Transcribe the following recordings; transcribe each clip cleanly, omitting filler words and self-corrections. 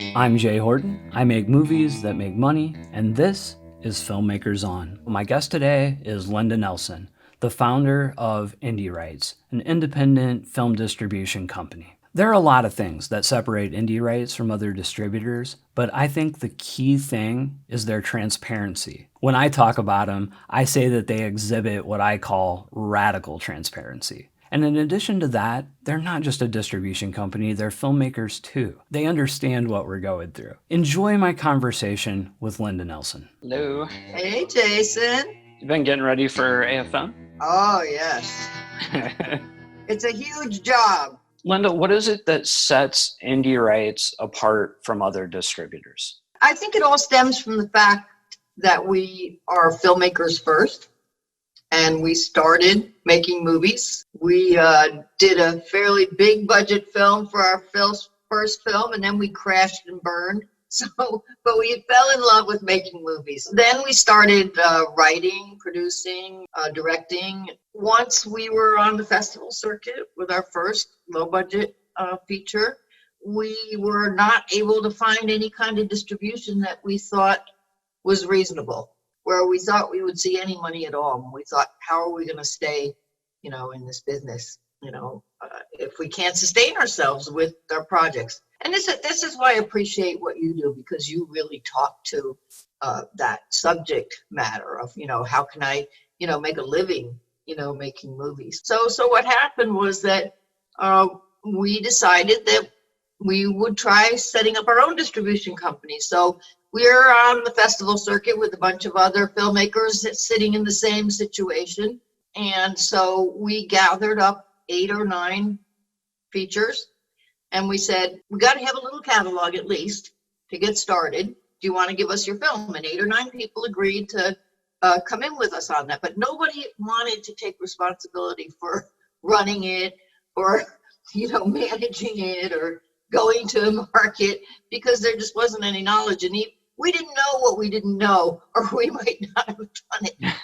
I'm Jay Horton. I make movies that make money, and this is Filmmakers On. My guest today is Linda Nelson, the founder of IndieRights, an independent film distribution company. There are a lot of things that separate IndieRights from other distributors, but I think the key thing is their transparency. When I talk about them, I say that they exhibit what I call radical transparency. And in addition to that, they're not just a distribution company, they're filmmakers too. They understand what we're going through. Enjoy my conversation with Linda Nelson. Hello. Hey, Jason. You been getting ready for AFM? Oh, yes. It's a huge job. Linda, what is it that sets IndieRights apart from other distributors? I think it all stems from the fact that we are filmmakers first. And we started making movies. We did a fairly big budget film for our first film, and then we crashed and burned. But we fell in love with making movies. Then we started writing, producing, directing. Once we were on the festival circuit with our first low budget feature, we were not able to find any kind of distribution that we thought was reasonable, where we thought we would see any money at all. And we thought, how are we going to stay, in this business, if we can't sustain ourselves with our projects? And this is why I appreciate what you do, because you really talk to that subject matter of, how can I, make a living, making movies. So what happened was that we decided that we would try setting up our own distribution company. So we're on the festival circuit with a bunch of other filmmakers sitting in the same situation. And so we gathered up 8 or 9 features, and we said, we got to have a little catalog at least to get started. Do you want to give us your film? And 8 or 9 people agreed to come in with us on that. But nobody wanted to take responsibility for running it or, managing it or going to market, because there just wasn't any knowledge. And we didn't know what we didn't know, or we might not have done it.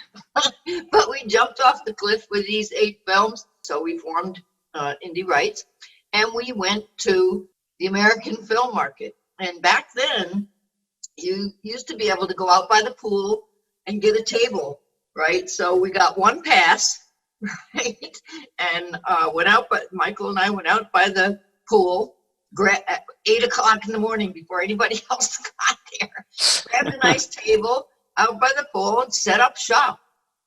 But we jumped off the cliff with these 8 films. So we formed IndieRights, and we went to the American film market. And back then, you used to be able to go out by the pool and get a table, right? So we got one pass, right? And Michael and I went out by the pool at 8 o'clock in the morning before anybody else got there, grabbed a nice table out by the pool and set up shop.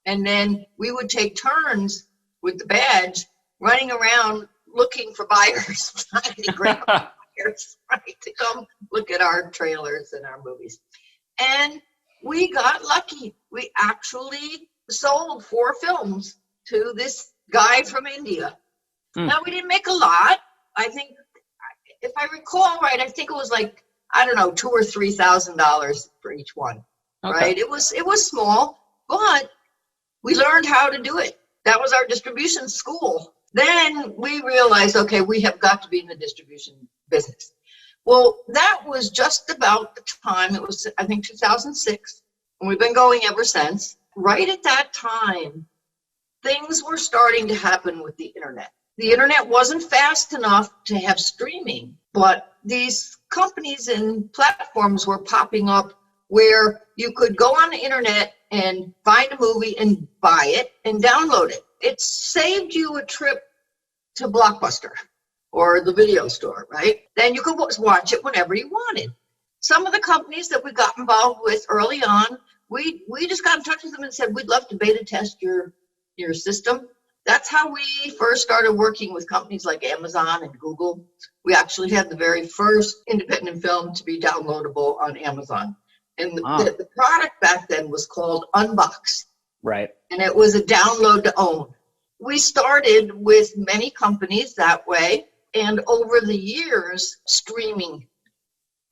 And then we would take turns with the badge running around looking for buyers, trying to grab buyers, right, to come look at our trailers and our movies. And we got lucky. We actually sold 4 films to this guy from India. Now, we didn't make a lot. I think, if I recall right, I think it was like, I don't know, $2,000 or $3,000 for each one, right? It was small, but we learned how to do it. That was our distribution school. Then we realized, okay, we have got to be in the distribution business. Well, that was just about the time, it was, I think, 2006, and we've been going ever since. Right at that time, things were starting to happen with the internet. The internet wasn't fast enough to have streaming, but these companies and platforms were popping up where you could go on the internet and find a movie and buy it and download it. It saved you a trip to Blockbuster or the video store, right? Then you could watch it whenever you wanted. Some of the companies that we got involved with early on, we just got in touch with them and said, we'd love to beta test your system. That's how we first started working with companies like Amazon and Google. We actually had the very first independent film to be downloadable on Amazon. And the product back then was called Unbox. Right. And it was a download to own. We started with many companies that way. And over the years, streaming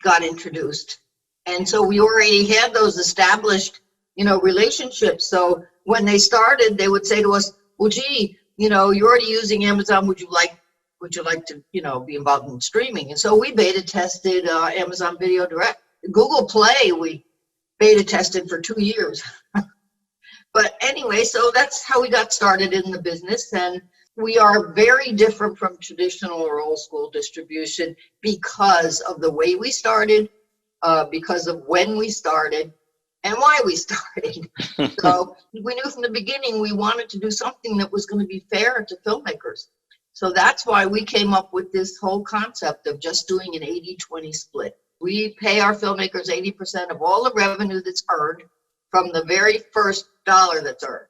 got introduced. And so we already had those established, relationships. So when they started, they would say to us, well, gee, you're already using Amazon. Would you like to, be involved in streaming? And so we beta tested Amazon Video Direct. Google Play, we beta tested for 2 years. But anyway, so that's how we got started in the business. And we are very different from traditional or old school distribution because of the way we started, because of when we started, and why we started. So we knew from the beginning we wanted to do something that was going to be fair to filmmakers. So that's why we came up with this whole concept of just doing an 80-20 split. We pay our filmmakers 80% of all the revenue that's earned from the very first dollar that's earned.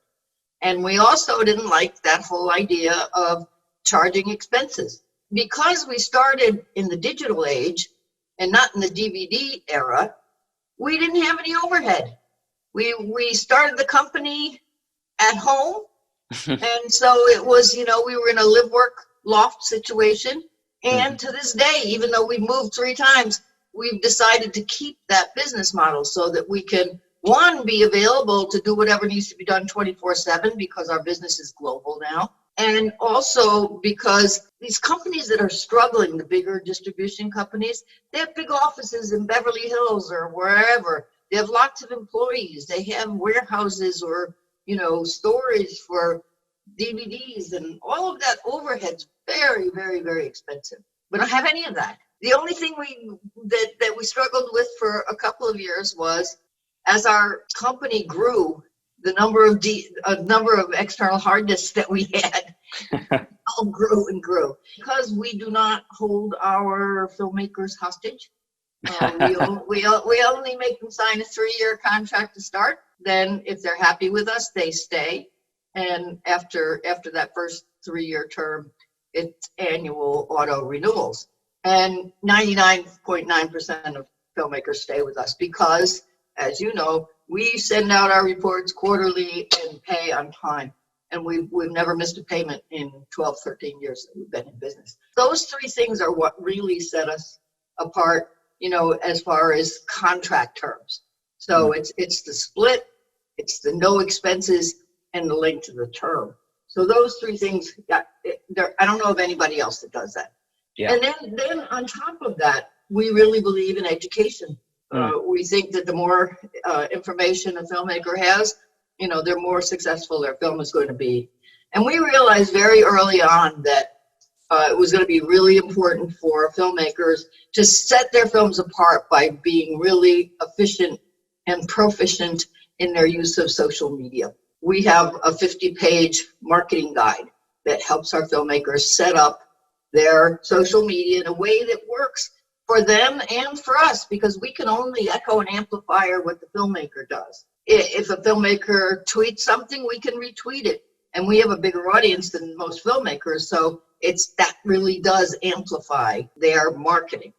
And we also didn't like that whole idea of charging expenses. Because we started in the digital age and not in the DVD era, we didn't have any overhead. We started the company at home. And so it was, we were in a live work loft situation. And to this day, even though we've moved 3 times, we've decided to keep that business model so that we can, one, be available to do whatever needs to be done 24/7 because our business is global now. And also because these companies that are struggling, the bigger distribution companies, they have big offices in Beverly Hills or wherever. They have lots of employees. They have warehouses or, storage for DVDs, and all of that overhead's very, very, very expensive. We don't have any of that. The only thing that we struggled with for a couple of years was, as our company grew, the number of external hard disks that we had all grew and grew. Because we do not hold our filmmakers hostage. We only make them sign a 3-year contract to start. Then if they're happy with us, they stay. And after that first 3-year term, it's annual auto renewals. And 99.9% of filmmakers stay with us because, as you know, we send out our reports quarterly and pay on time. And we've never missed a payment in 12, 13 years that we've been in business. Those 3 things are what really set us apart, as far as contract terms. So it's the split, it's the no expenses, and the length of the term. So those 3 things, I don't know of anybody else that does that. Yeah. And then on top of that, we really believe in education. We think that the more information a filmmaker has, the more successful their film is going to be. And we realized very early on that it was going to be really important for filmmakers to set their films apart by being really efficient and proficient in their use of social media. We have a 50-page marketing guide that helps our filmmakers set up their social media in a way that works for them and for us, because we can only echo and amplify what the filmmaker does. If a filmmaker tweets something, we can retweet it. And we have a bigger audience than most filmmakers, so that really does amplify their marketing.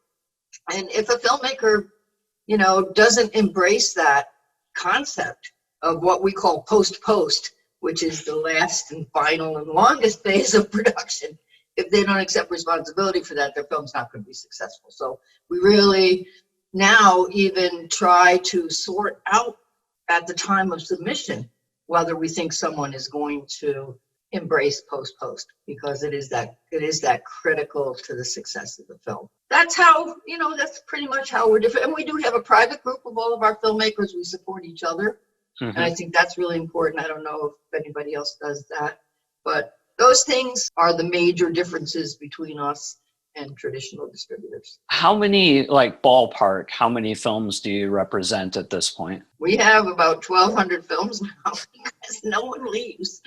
And if a filmmaker, doesn't embrace that concept of what we call post-post, which is the last and final and longest phase of production, if they don't accept responsibility for that, their film's not going to be successful. So we really now even try to sort out at the time of submission whether we think someone is going to embrace post-post, because it is that critical to the success of the film. That's how, that's pretty much how we're different. And we do have a private group of all of our filmmakers. We support each other. And I think that's really important. I don't know if anybody else does that, but those things are the major differences between us and traditional distributors. How many, ballpark, how many films do you represent at this point? We have about 1,200 films now because no one leaves.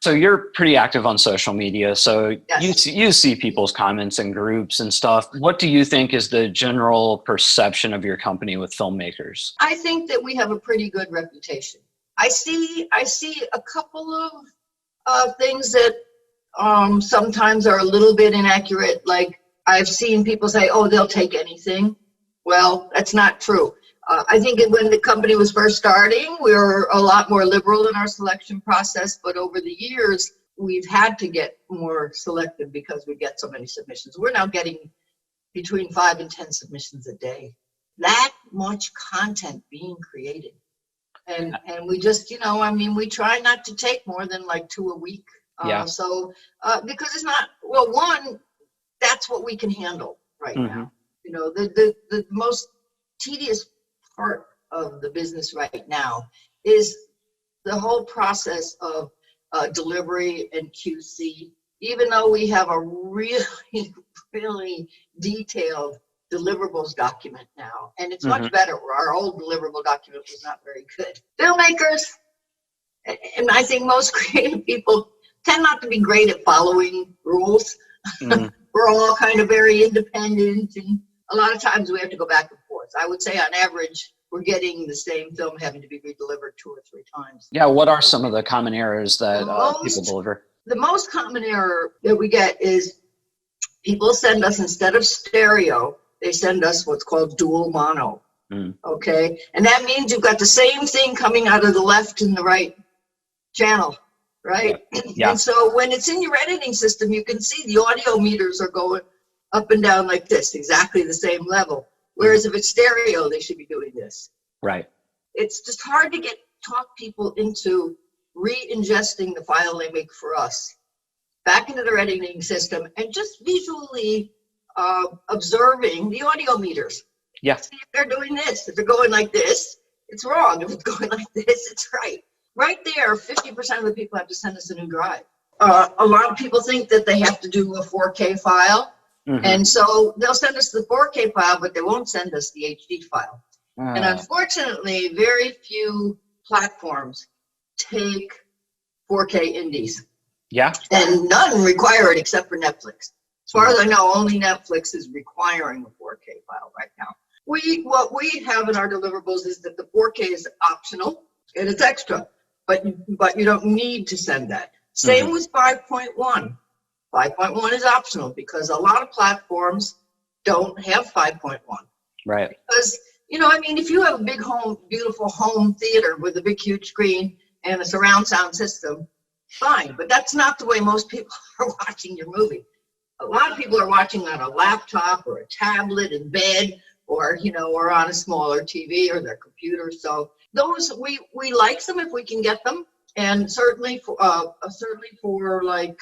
So you're pretty active on social media. So yes. you see people's comments in groups and stuff. What do you think is the general perception of your company with filmmakers? I think that we have a pretty good reputation. I see a couple of things that sometimes are a little bit inaccurate. Like I've seen people say, oh, they'll take anything. Well, that's not true. I think when the company was first starting, we were a lot more liberal in our selection process, but over the years, we've had to get more selective because we get so many submissions. We're now getting between 5 and 10 submissions a day. That much content being created. And we just, we try not to take more than 2 a week. Because it's not, one, that's what we can handle right now. The most tedious part of the business right now is the whole process of delivery and QC, even though we have a really, really detailed deliverables document now, and it's much better. Our old deliverable document was not very good. Filmmakers, and I think most creative people, tend not to be great at following rules. We're all kind of very independent, and a lot of times we have to go back and forth. I would say on average, we're getting the same film having to be redelivered 2 or 3 times. Yeah, what are some of the common errors that people deliver? The most common error that we get is people send us, instead of stereo, they send us what's called dual mono. Okay, and that means you've got the same thing coming out of the left and the right channel, right? Yeah. And so when it's in your editing system, you can see the audio meters are going up and down like this, exactly the same level. Whereas if it's stereo, they should be doing this. Right. It's just hard to talk people into re-ingesting the file they make for us back into their editing system and just visually observing the audio meters. Yeah. See if they're doing this. If they're going like this, it's wrong. If it's going like this, it's right. Right there, 50% of the people have to send us a new drive. A lot of people think that they have to do a 4K file. And so they'll send us the 4K file, but they won't send us the HD file. And unfortunately, very few platforms take 4K indies. Yeah. And none require it except for Netflix. As far as I know, only Netflix is requiring a 4K file right now. What we have in our deliverables is that the 4K is optional and it's extra, but you don't need to send that. Same with 5.1. 5.1 is optional because a lot of platforms don't have 5.1. Right. Because, I mean, if you have a big home, beautiful home theater with a big, huge screen and a surround sound system, fine. But that's not the way most people are watching your movie. A lot of people are watching on a laptop or a tablet in bed or, or on a smaller TV or their computer. So those, we like them if we can get them. And certainly for like,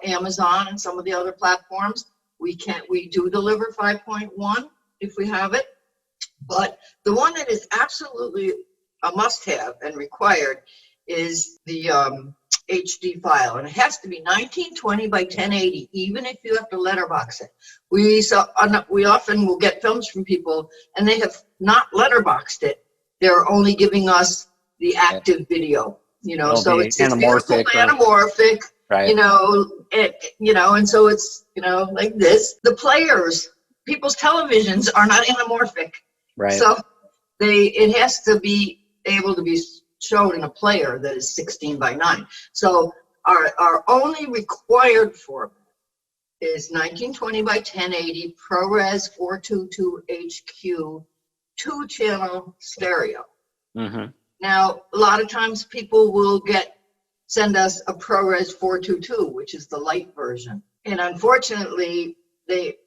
Amazon and some of the other platforms, we do deliver 5.1 if we have it, but the one that is absolutely a must-have and required is the HD file, and it has to be 1920 by 1080, even if you have to letterbox it. We often will get films from people and they have not letterboxed it. They're only giving us the active video, so it's anamorphic. Right. And so it's, like this. The players, people's televisions are not anamorphic. Right. So it has to be able to be shown in a player that is 16 by 9. So our only required format is 1920 by 1080 ProRes 422 HQ 2-channel stereo. Now, a lot of times people will send us a ProRes 422, which is the light version. And unfortunately,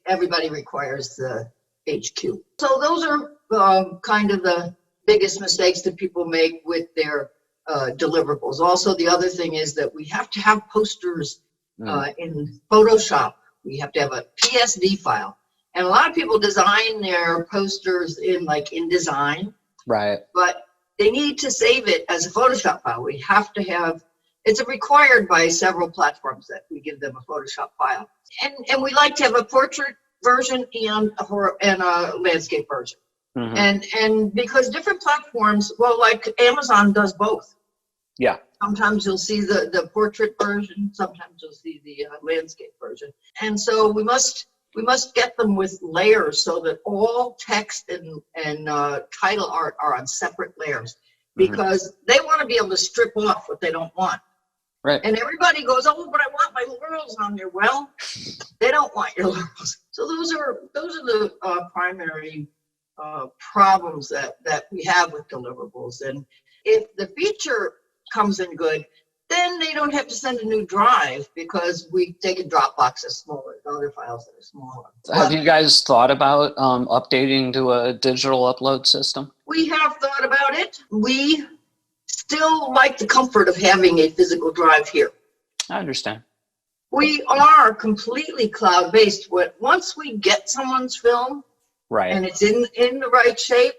everybody requires the HQ. So those are kind of the biggest mistakes that people make with their deliverables. Also, the other thing is that we have to have posters in Photoshop. We have to have a PSD file. And a lot of people design their posters in InDesign. Right. But they need to save it as a Photoshop file. We have to have It's required by several platforms that we give them a Photoshop file. And we like to have a portrait version and a landscape version. And because different platforms, like Amazon does both. Yeah. Sometimes you'll see the portrait version, sometimes you'll see the landscape version. And so we must get them with layers so that all text and title art are on separate layers, because they want to be able to strip off what they don't want. Right. And everybody goes, oh, but I want my laurels on there. Well, they don't want your laurels. So those are the primary problems that we have with deliverables. And if the feature comes in good, then they don't have to send a new drive, because they can Dropbox as smaller as other files that are smaller. Have you guys thought about updating to a digital upload system? We have thought about it. We still like the comfort of having a physical drive here. I understand. We are completely cloud-based. Once we get someone's film, right, and it's in the right shape,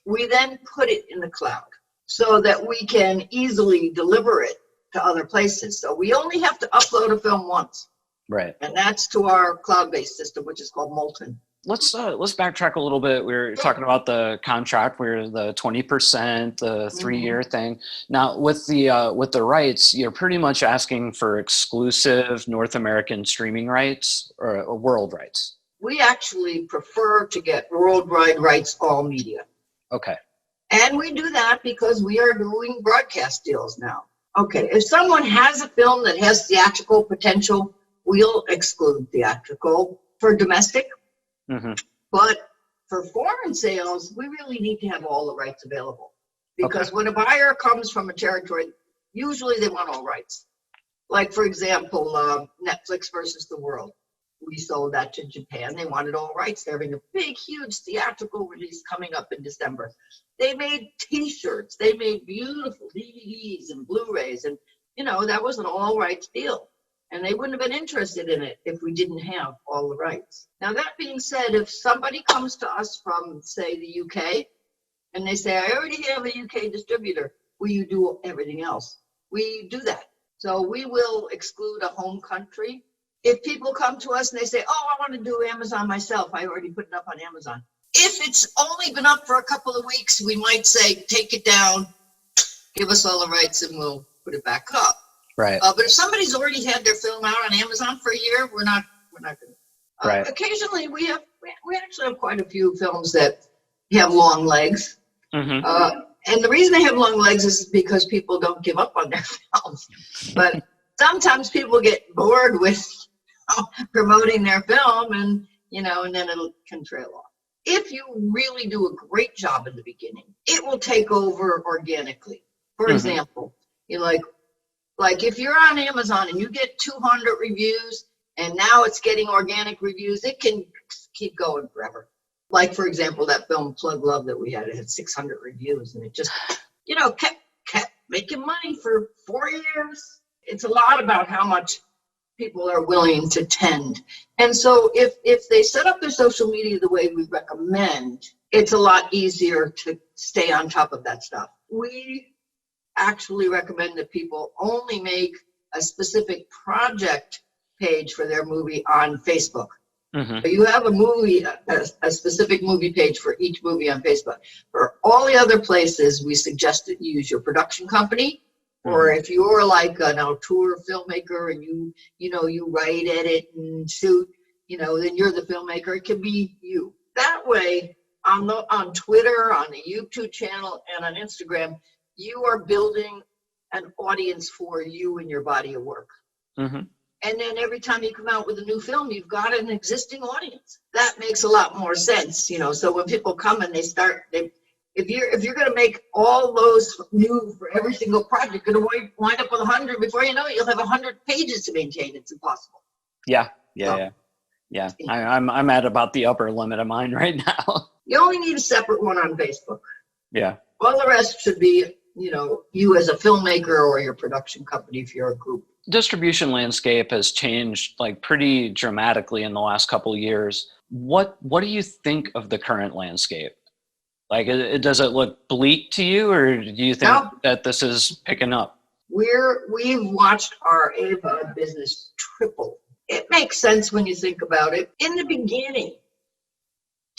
we then put it in the cloud so that we can easily deliver it to other places. So we only have to upload a film once. Right. And that's to our cloud-based system, which is called Molten. Let's backtrack a little bit. We were talking about the contract, where the 20%, the 3-year thing. Now, with the rights, you're pretty much asking for exclusive North American streaming rights or world rights. We actually prefer to get worldwide rights, all media. Okay. And we do that because we are doing broadcast deals now. Okay, if someone has a film that has theatrical potential, we'll exclude theatrical for domestic. But for foreign sales, we really need to have all the rights available. Because when a buyer comes from a territory, usually they want all rights. Like, for example, Netflix versus the World. We sold that to Japan. They wanted all rights. They're having a big, huge theatrical release coming up in December. They made T-shirts. They made beautiful DVDs and Blu-rays. And, that was an all rights deal. And they wouldn't have been interested in it if we didn't have all the rights. Now, that being said, if somebody comes to us from, say, the UK, and they say, I already have a UK distributor, will you do everything else? We do that. So we will exclude a home country. If people come to us and they say, I want to do Amazon myself, I already put it up on Amazon. If it's only been up for a couple of weeks, we might say, take it down, give us all the rights, and we'll put it back up. Right. But if somebody's already had their film out on Amazon for a year, we're not going to. Right. Occasionally, we actually have quite a few films that have long legs. And the reason they have long legs is because people don't give up on their films. But sometimes people get bored with promoting their film, and then it can trail off. If you really do a great job in the beginning, it will take over organically. For example, like if you're on Amazon and you get 200 reviews and now it's getting organic reviews, it can keep going forever. Like, for example, that film Plug Love that we had, it had 600 reviews and it just, kept making money for 4 years. It's a lot about how much people are willing to tend. And so if they set up their social media the way we recommend, it's a lot easier to stay on top of that stuff. We actually recommend that people only make a specific project page for their movie on Facebook. So you have a movie, a specific movie page for each movie on Facebook. For all the other places, we suggest that you use your production company, or if you're like an auteur filmmaker and you write, edit, and shoot, then you're the filmmaker. It can be you. That way, on Twitter, on the YouTube channel, and on Instagram, you are building an audience for you and your body of work. And then every time you come out with a new film, you've got an existing audience. That makes a lot more sense, So when people come and if you're going to make all those new for every single project, you're going to wind up with 100. Before you know it, you'll have 100 pages to maintain. It's impossible. Yeah. I'm at about the upper limit of mine right now. You only need a separate one on Facebook. Yeah. All the rest should be, you as a filmmaker or your production company if you're a group. Distribution landscape has changed pretty dramatically in the last couple of years. What do you think of the current landscape? Does it look bleak to you, or do you think that this is picking up? We've watched our AVOD business triple. It makes sense when you think about it. In the beginning,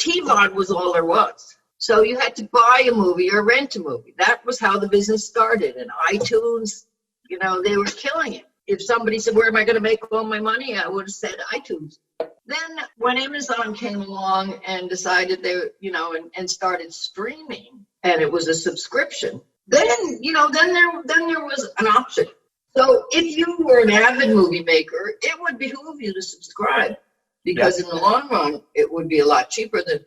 TVOD was all there was. So you had to buy a movie or rent a movie. That was how the business started. And iTunes, they were killing it. If somebody said, where am I going to make all my money? I would have said iTunes. Then when Amazon came along and decided and started streaming, and it was a subscription, then there was an option. So if you were an avid movie maker, it would behoove you to subscribe, because in the long run, it would be a lot cheaper than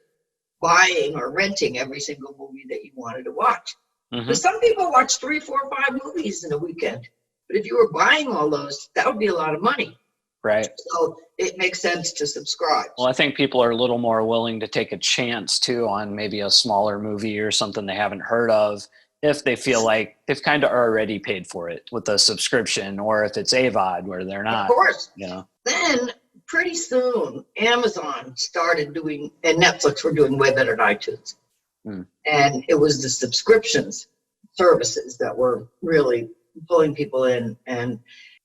buying or renting every single movie that you wanted to watch. Because some people watch 3, 4, 5 movies in a weekend. But if you were buying all those, that would be a lot of money. Right. So it makes sense to subscribe. Well, I think people are a little more willing to take a chance too on maybe a smaller movie or something they haven't heard of, if they feel like they've kind of already paid for it with a subscription, or if it's AVOD where they're not. Of course. Then pretty soon Amazon started doing, and Netflix were doing way better than iTunes. And it was the subscriptions services that were really pulling people in. And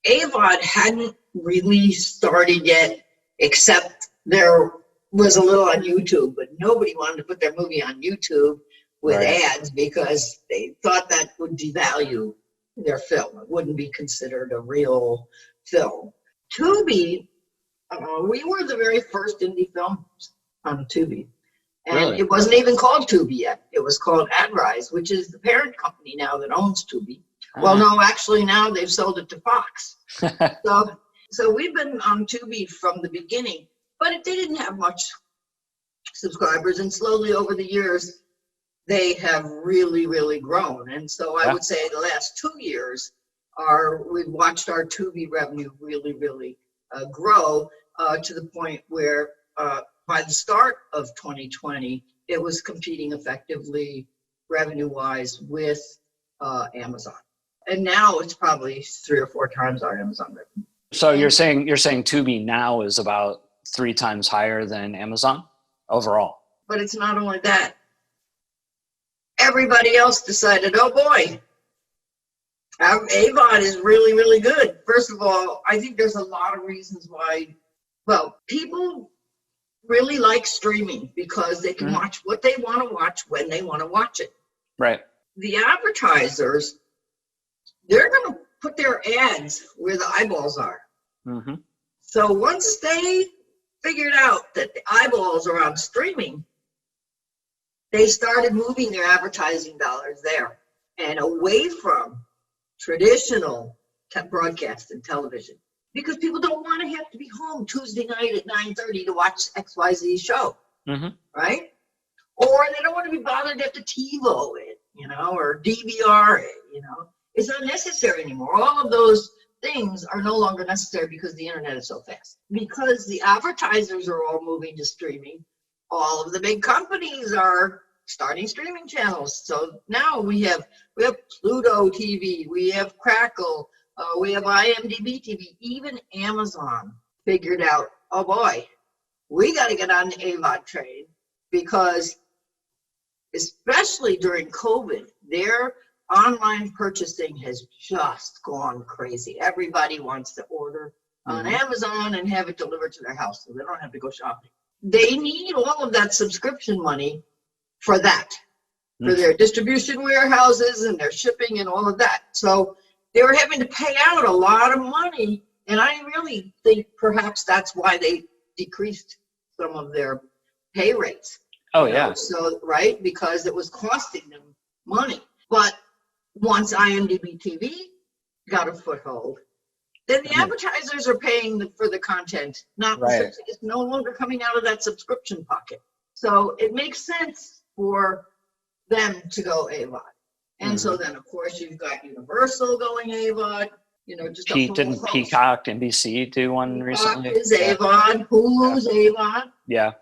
AVOD hadn't really started yet, except there was a little on YouTube, but nobody wanted to put their movie on YouTube with ads because they thought that would devalue their film. It wouldn't be considered a real film. Tubi, we were the very first indie film on Tubi. And it wasn't even called Tubi yet. It was called AdRise, which is the parent company now that owns Tubi. Well, no, actually now they've sold it to Fox. So we've been on Tubi from the beginning, but they didn't have much subscribers. And slowly over the years, they have really, really grown. And so I would say the last 2 years, we've watched our Tubi revenue really, really grow to the point where by the start of 2020, it was competing effectively revenue-wise with Amazon. And now it's probably 3 or 4 times our Amazon revenue. So you're saying Tubi now is about 3 times higher than Amazon overall? But it's not only that. Everybody else decided, oh boy, AVOD is really, really good. First of all, I think there's a lot of reasons why. Well, people really like streaming because they can watch what they want to watch when they want to watch it. Right. The advertisers, they're going to put their ads where the eyeballs are. Mm-hmm. So once they figured out that the eyeballs are on streaming, they started moving their advertising dollars there and away from traditional broadcast and television, because people don't want to have to be home Tuesday night at 9:30 to watch XYZ show, right? Or they don't want to be bothered to have to TiVo it, or DVR it, It's not necessary anymore. All of those things are no longer necessary because the internet is so fast. Because the advertisers are all moving to streaming, all of the big companies are starting streaming channels. So now we have Pluto TV, we have Crackle, we have IMDb TV. Even Amazon figured out, oh boy, we got to get on the AVOD train, because especially during COVID, their online purchasing has just gone crazy. Everybody wants to order on Amazon and have it delivered to their house so they don't have to go shopping. They need all of that subscription money for that, for their distribution warehouses and their shipping and all of that. So they were having to pay out a lot of money, and I really think perhaps that's why they decreased some of their pay rates. Oh, yeah. So, right, because it was costing them money. But once IMDb TV got a foothold, then the advertisers are paying for the content, not it's no longer coming out of that subscription pocket. So it makes sense for them to go AVOD. And so then, of course, you've got Universal going AVOD. Just didn't Peacock, NBC do one recently? Is AVOD, Hulu's AVOD. Yeah.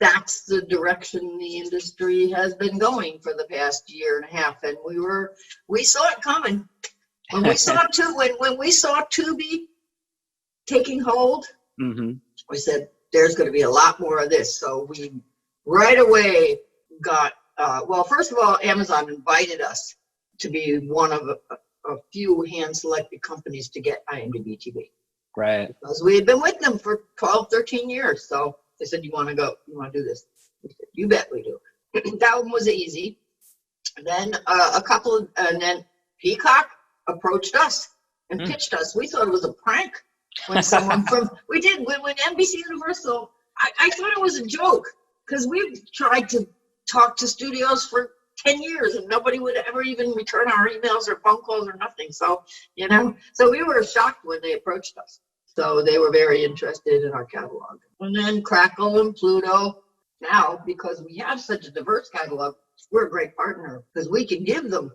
That's the direction the industry has been going for the past year and a half, and we saw it coming. When we saw when we saw Tubi taking hold, we said there's going to be a lot more of this. So we right away got first of all, Amazon invited us to be one of a few hand-selected companies to get IMDb TV. Right. Because we had been with them for 12, 13 years. So they said, you want to go? You want to do this? We said, you bet we do. That one was easy. And then and then Peacock approached us and pitched us. We thought it was a prank when someone when NBC Universal, I thought it was a joke, because we've tried to talk to studios for 10 years and nobody would ever even return our emails or phone calls or nothing. So, so we were shocked when they approached us. So they were very interested in our catalog. And then Crackle and Pluto. Now, because we have such a diverse catalog, we're a great partner, because we can give them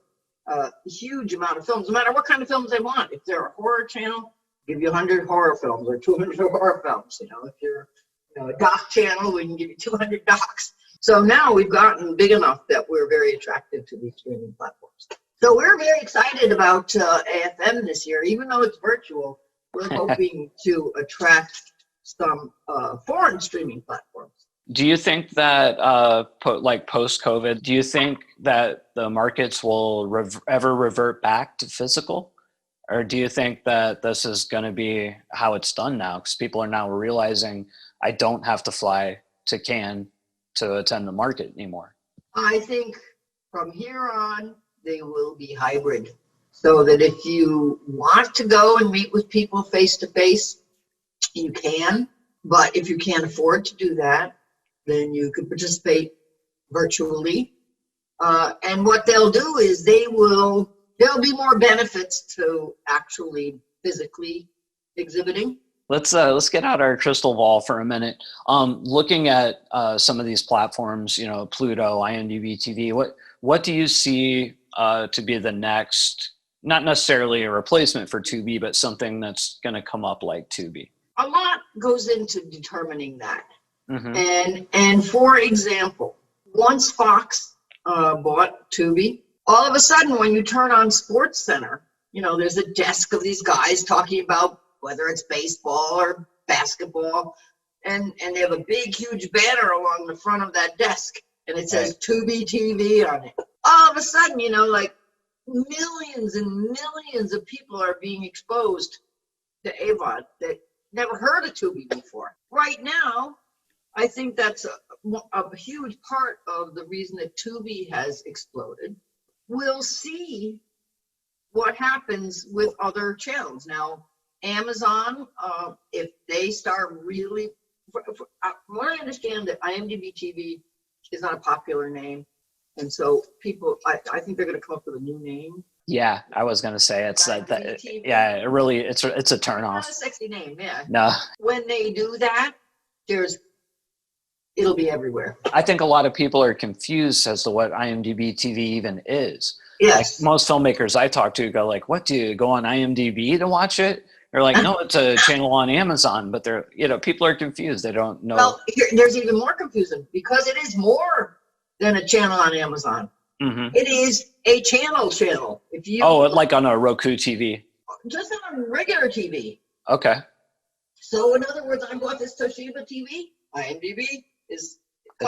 a huge amount of films, no matter what kind of films they want. If they're a horror channel, give you 100 horror films or 200 horror films. If you're a doc channel, we can give you 200 docs. So now we've gotten big enough that we're very attractive to these streaming platforms. So we're very excited about AFM this year, even though it's virtual. We're hoping to attract some foreign streaming platforms. Do you think that like post-COVID, do you think that the markets will ever revert back to physical? Or do you think that this is going to be how it's done now? Because people are now realizing I don't have to fly to Cannes to attend the market anymore. I think from here on, they will be hybrid. So that if you want to go and meet with people face to face, you can. But if you can't afford to do that, then you could participate virtually. And what they'll do is there'll be more benefits to actually physically exhibiting. Let's get out our crystal ball for a minute. Looking at some of these platforms, you know, Pluto, IMDb TV, what do you see to be the next, not necessarily a replacement for Tubi, but something that's going to come up like Tubi? A lot goes into determining that. Mm-hmm. And for example, once Fox bought Tubi, all of a sudden when you turn on Sports Center, you know, there's a desk of these guys talking about whether it's baseball or basketball, and they have a big, huge banner along the front of that desk, and it says Tubi TV on it. All of a sudden, you know, like millions and millions of people are being exposed to AVOD that never heard of Tubi before. Right now, I think that's a huge part of the reason that Tubi has exploded. We'll see what happens with other channels. Now, Amazon, if they start really, from what I understand, that IMDb TV is not a popular name. And so people, I think they're going to come up with a new name. Yeah, I was going to say it's yeah, it really, it's a turnoff. Not a sexy name, yeah. No. When they do that, it'll be everywhere. I think a lot of people are confused as to what IMDb TV even is. Yes. Like most filmmakers I talk to go like, what, do you go on IMDb to watch it? They're like, no, it's a channel on Amazon, but they're, you know, people are confused. They don't know. Well, there's even more confusion because it is more than a channel on Amazon. Mm-hmm. It is a channel. If you like on a Roku TV. Just on a regular TV. Okay. So in other words, I bought this Toshiba TV. IMDb it's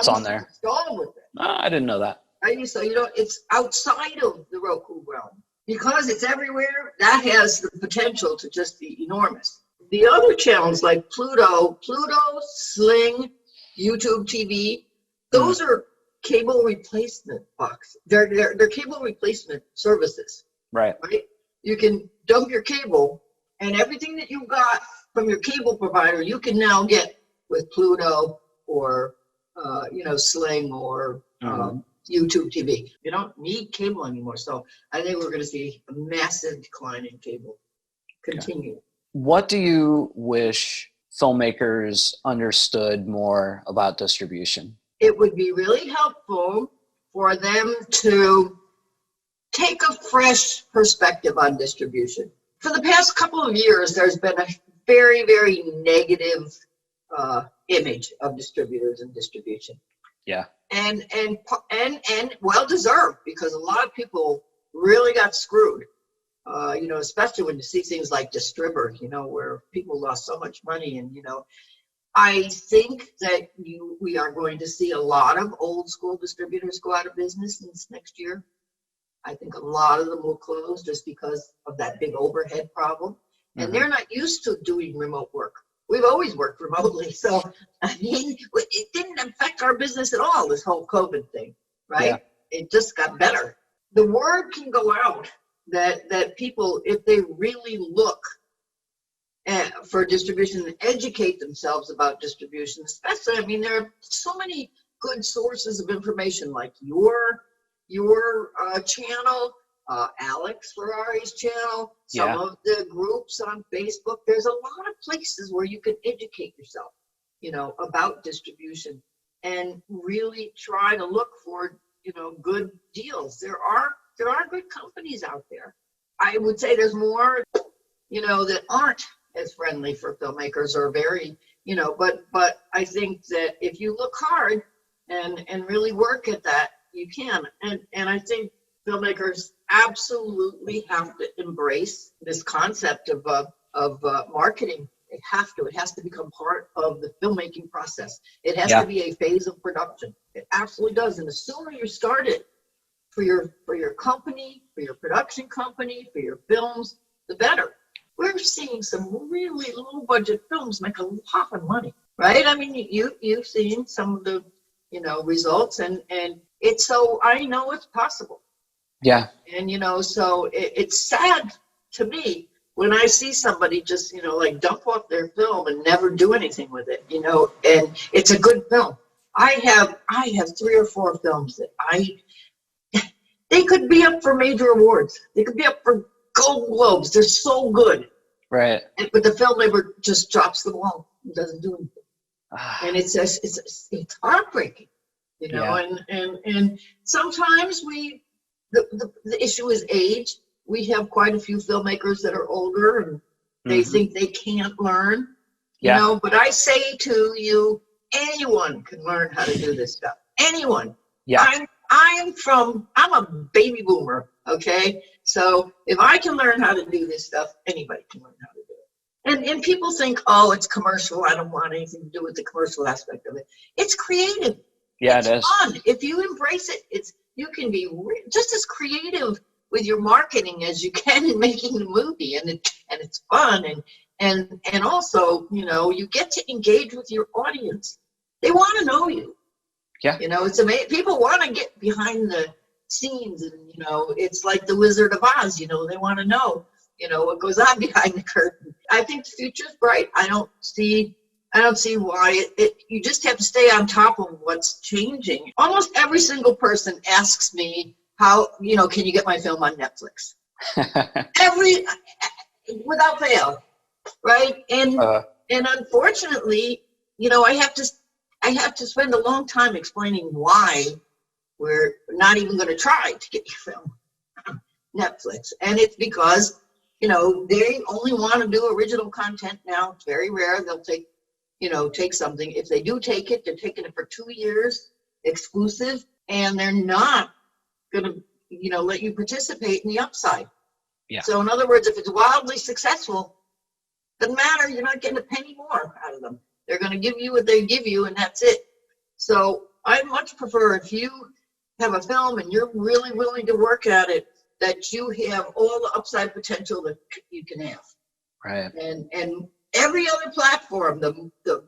on there. Installed with it. I didn't know that. So you know, it's outside of the Roku realm. Because it's everywhere, that has the potential to just be enormous. The other channels like Pluto, Sling, YouTube TV, those are cable replacement box. They're cable replacement services. Right. You can dump your cable, and everything that you got from your cable provider, you can now get with Pluto or Sling or YouTube TV. You don't need cable anymore. So I think we're going to see a massive decline in cable continue. What do you wish filmmakers understood more about distribution? It would be really helpful for them to take a fresh perspective on distribution. For the past couple of years, there's been a very, very negative image of distributors and distribution. Yeah. And well deserved, because a lot of people really got screwed. Especially when you see things like Distributor, where people lost so much money. And I think that we are going to see a lot of old school distributors go out of business this next year. I think a lot of them will close just because of that big overhead problem. And they're not used to doing remote work. We've always worked remotely. So, I mean, it didn't affect our business at all, this whole COVID thing, right? Yeah. It just got better. The word can go out that people, if they really look for distribution and educate themselves about distribution, especially, I mean, there are so many good sources of information like your channel, Alex Ferrari's channel, some of the groups on Facebook. There's a lot of places where you can educate yourself, about distribution and really try to look for, good deals. There are good companies out there. I would say there's more, that aren't as friendly for filmmakers or very, but I think that if you look hard and really work at that, you can. And I think filmmakers absolutely have to embrace this concept of marketing They have to. It has to become part of the filmmaking process. It has Yeah. to be a phase of production. It absolutely does. And the sooner you start it for your company, for your production company, for your films, the better. We're seeing some really low budget films make a lot of money, right? I mean, you've seen some of the, results, and it's, so I know it's possible. Yeah. And, so it's sad to me when I see somebody just, like dump off their film and never do anything with it, and it's a good film. I have 3 or 4 films that they could be up for major awards. They could be up for Gold Globes. They're so good. Right. But the film never just drops the ball. It doesn't do anything. And it's heartbreaking, Yeah. and sometimes the issue is age. We have quite a few filmmakers that are older and they think they can't learn, Yeah. but I say to you, anyone can learn how to do this stuff. Anyone. Yeah. I'm a baby boomer. Okay. So if I can learn how to do this stuff, anybody can learn how to do it. And people think, oh, it's commercial. I don't want anything to do with the commercial aspect of it. It's creative. Yeah, It's it is. fun. If you embrace it, you can be just as creative with your marketing as you can in making the movie, and it's fun, and also, you get to engage with your audience. They want to know you. Yeah. It's amazing. People want to get behind the scenes, and it's like the Wizard of Oz. They want to know what goes on behind the curtain. I think the future's bright. I don't see why you just have to stay on top of what's changing. Almost every single person asks me, how, can you get my film on Netflix? Without fail, right? And unfortunately, I have to spend a long time explaining why we're not even going to try to get your film on Netflix. And it's because, they only want to do original content now. It's very rare they'll take something. If they do take it, they're taking it for 2 years exclusive, and they're not going to, let you participate in the upside. Yeah. So in other words, if it's wildly successful, doesn't matter. You're not getting a penny more out of them. They're going to give you what they give you, and that's it. So I much prefer, if you have a film and you're really willing to work at it, that you have all the upside potential that you can have. Right. And every other platform, the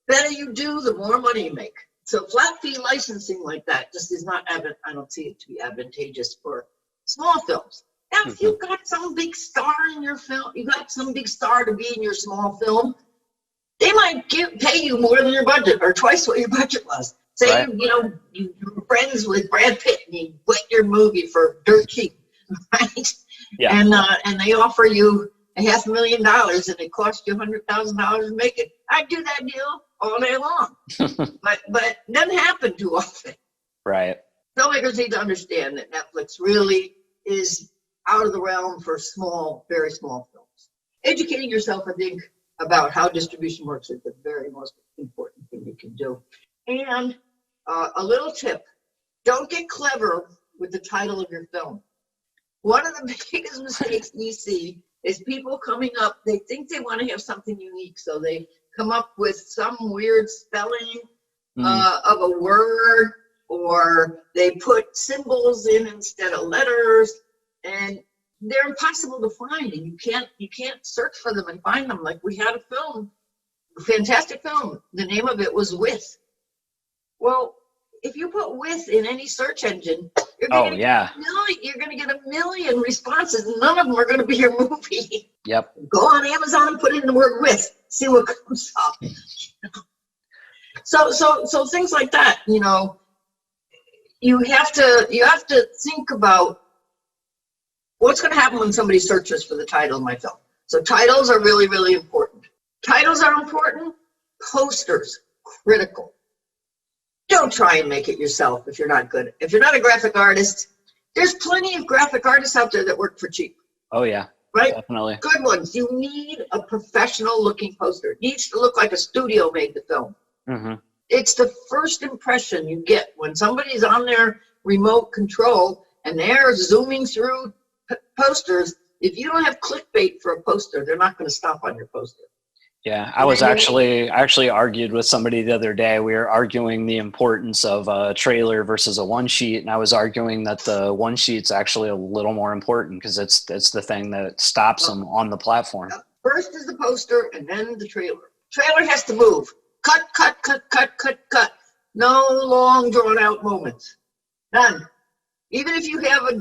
better you do, the more money you make. So flat fee licensing like that just is not, I don't see it to be advantageous for small films. Now, if you've got some big star in your film, you got some big star to be in your small film, they might pay you more than your budget, or twice what your budget was. Say, right. You were friends with Brad Pitt and you went your movie for dirt cheap, right? Yeah. And they offer you $500,000 and it cost you $100,000 to make it. I'd do that deal all day long. but it doesn't happen too often. Right. Filmmakers need to understand that Netflix really is out of the realm for small, very small films. Educating yourself, I think, about how distribution works is the very most important thing you can do. And a little tip, don't get clever with the title of your film. One of the biggest mistakes we see is people coming up, they think they want to have something unique, so they come up with some weird spelling of a word, or they put symbols in instead of letters, and they're impossible to find, and you can't search for them and find them. Like, we had a film, a fantastic film, the name of it was With. Well, if you put With in any search engine, you're going to get a million responses, and none of them are going to be your movie. Yep. Go on Amazon and put in the word With, see what comes up. So things like that, you have to think about what's going to happen when somebody searches for the title of my film. So titles are really, really important. Titles are important. Posters, critical. Don't try and make it yourself if you're not good. If you're not a graphic artist, there's plenty of graphic artists out there that work for cheap. Oh, yeah. Right? Definitely. Good ones. You need a professional looking poster. It needs to look like a studio made the film. Mm-hmm. It's the first impression you get when somebody's on their remote control and they're zooming through posters. If you don't have clickbait for a poster, they're not going to stop on your poster. Yeah, I actually argued with somebody the other day. We were arguing the importance of a trailer versus a one sheet, and I was arguing that the one sheet's actually a little more important because it's the thing that stops them on the platform. First is the poster and then the trailer. Trailer has to move. Cut, cut, cut, cut, cut, cut. No long drawn out moments. None. Even if you have a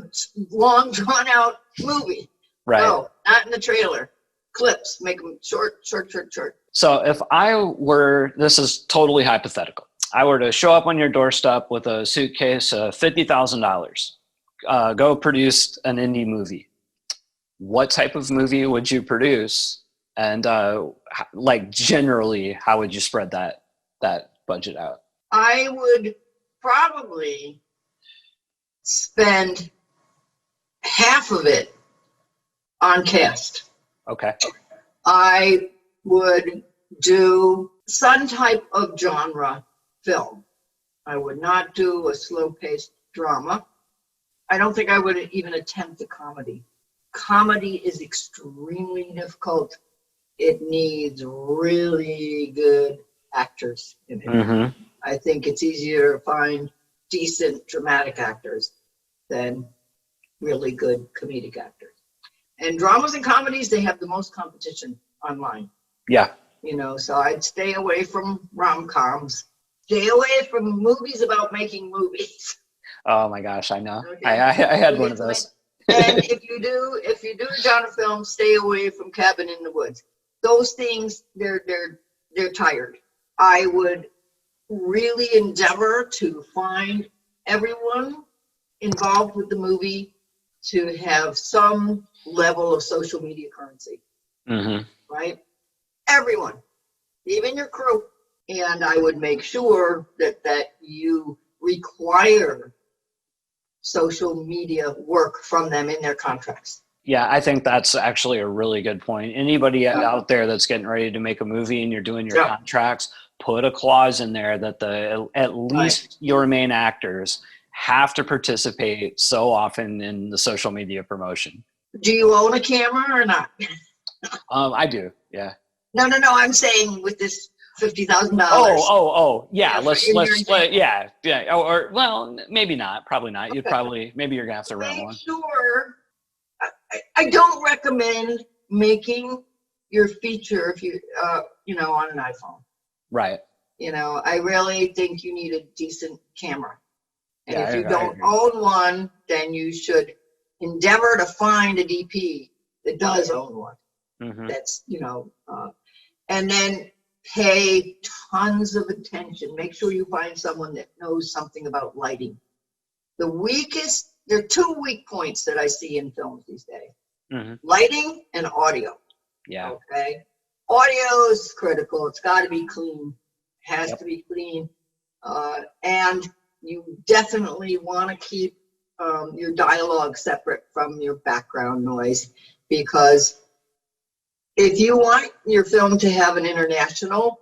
long drawn out movie. Right. No, not in the trailer. Clips, make them short, short, short, short. So if I were, this is totally hypothetical, I were to show up on your doorstep with a suitcase of $50,000, go produce an indie movie. What type of movie would you produce? And like generally, how would you spread that budget out? I would probably spend half of it on cast. Okay. I would do some type of genre film. I would not do a slow-paced drama. I don't think I would even attempt a comedy. Comedy is extremely difficult. It needs really good actors in it. Mm-hmm. I think it's easier to find decent dramatic actors than really good comedic actors. And dramas and comedies, they have the most competition online. Yeah. You know, so I'd stay away from rom-coms. Stay away from movies about making movies. Oh my gosh, I know. Okay. I had one of those. And if you do a genre film, stay away from Cabin in the Woods. Those things, they're tired. I would really endeavor to find everyone involved with the movie to have some level of social media currency, right? Everyone, even your crew. And I would make sure that you require social media work from them in their contracts. Yeah, I think that's actually a really good point. Anybody out there that's getting ready to make a movie and you're doing your contracts, put a clause in there that at least your main actors have to participate so often in the social media promotion. Do you own a camera or not? I do. Yeah. No. I'm saying with this $50,000. Oh. Yeah. Yeah. Or well, maybe not. Probably not. Okay. Maybe you're gonna have to rent one. Make sure. I don't recommend making your feature if you on an iPhone. Right. I really think you need a decent camera. And Yeah, if you don't own one, then you should endeavor to find a DP that does own one. Mm-hmm. That's, and then pay tons of attention. Make sure you find someone that knows something about lighting. There are two weak points that I see in films these days. Mm-hmm. Lighting and audio. Yeah. Okay. Audio is critical. It's got to be clean. It has to be clean. And you definitely want to keep your dialogue separate from your background noise, because if you want your film to have an international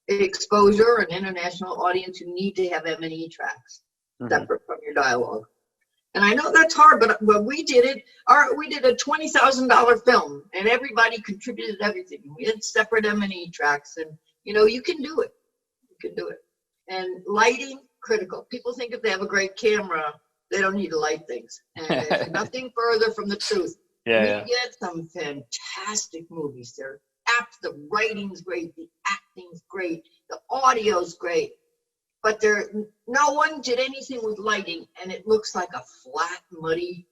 exposure, an international audience, you need to have M&E tracks separate from your dialogue. And I know that's hard, but we did it. We did a $20,000 film, and everybody contributed everything. We had separate M&E tracks, and you can do it. You can do it. And lighting, critical. People think if they have a great camera, they don't need to light things, and it's nothing further from the truth. We get some fantastic movies. The writing's great, the acting's great, the audio's great, but no one did anything with lighting, and it looks like a flat, muddy,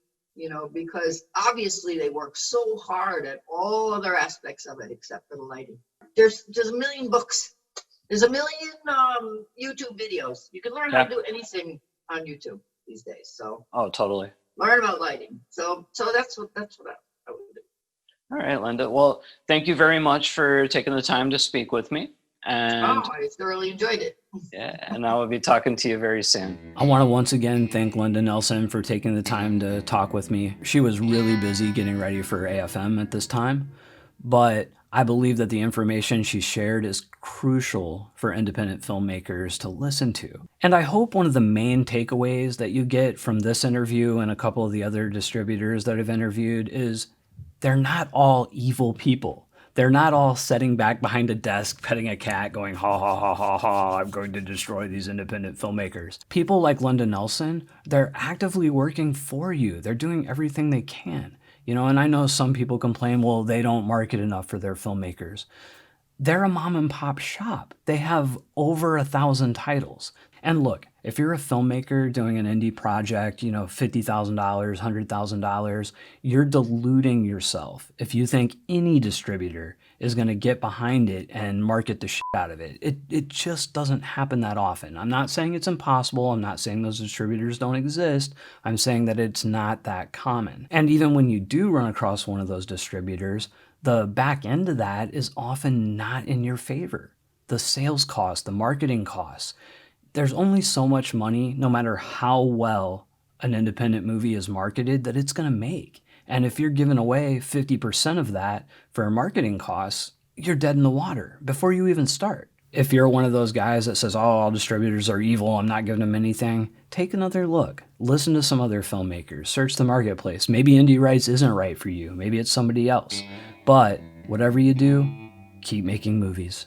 because obviously they work so hard at all other aspects of it except for the lighting. There's a million books. There's a million YouTube videos. You can learn how to do anything on YouTube these days. So. Oh, totally. Learn about lighting. So that's what I would do. All right, Linda. Well, thank you very much for taking the time to speak with me. And I thoroughly enjoyed it. Yeah, and I will be talking to you very soon. I want to once again thank Linda Nelson for taking the time to talk with me. She was really busy getting ready for AFM at this time, but I believe that the information she shared is crucial for independent filmmakers to listen to. And I hope one of the main takeaways that you get from this interview and a couple of the other distributors that I've interviewed is they're not all evil people. They're not all sitting back behind a desk, petting a cat, going, ha ha ha ha ha, I'm going to destroy these independent filmmakers. People like Linda Nelson, they're actively working for you. They're doing everything they can. You know, and I know some people complain, well, they don't market enough for their filmmakers. They're a mom and pop shop. They have over 1,000 titles. And look, if you're a filmmaker doing an indie project, you know, $50,000, $100,000, you're deluding yourself if you think any distributor is going to get behind it and market the shit out of it. It just doesn't happen that often. I'm not saying it's impossible. I'm not saying those distributors don't exist. I'm saying that it's not that common. And even when you do run across one of those distributors, the back end of that is often not in your favor. The sales costs, the marketing costs. There's only so much money, no matter how well an independent movie is marketed, that it's going to make. And if you're giving away 50% of that for marketing costs, you're dead in the water before you even start. If you're one of those guys that says, oh, all distributors are evil, I'm not giving them anything, take another look. Listen to some other filmmakers. Search the marketplace. Maybe IndieRights isn't right for you. Maybe it's somebody else. But whatever you do, keep making movies.